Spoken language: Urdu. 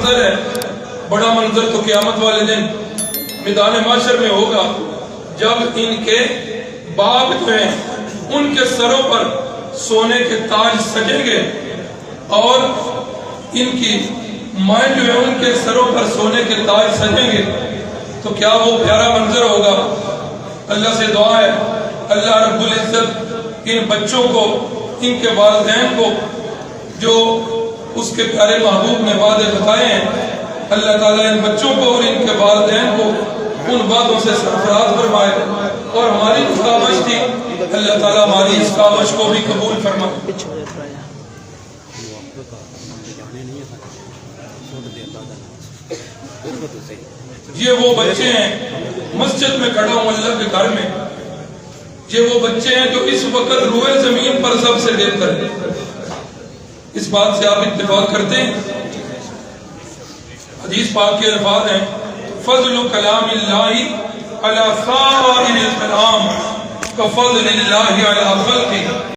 منظر ہے، بڑا منظر تو قیامت والے دن میدان محشر میں ہوگا، جب ان کے باپ جو ہیں ان کے سروں پر سونے کے تاج سجیں گے اور ان کی مائیں جو ہیں ان کے سروں پر سونے کے تاج سجیں گے، تو کیا وہ پیارا منظر ہوگا۔ اللہ سے دعا ہے اللہ رب العزت ان بچوں کو، ان کے والدین کو جو اس کے پیارے محبوب نے وعدے بتائے ہیں، اللہ تعالیٰ ان بچوں کو اور ان کے والدین کو ان وعدوں سے سرفراز فرمائے، اور ہماری اس کاوش تھی اللہ تعالیٰ ہماری اس کاوش کو بھی قبول فرمائے۔ یہ وہ بچے ہیں، مسجد میں کھڑا ہوں اللہ کے گھر میں، یہ وہ بچے ہیں جو اس وقت روئے زمین پر سب سے بہتر ہیں۔ اس بات سے آپ اتفاق کرتے ہیں؟ حدیث پاک کے الفاظ ہیں فضل کلام اللہ علی خائر الکلام کفضل اللہ علی خلقہ۔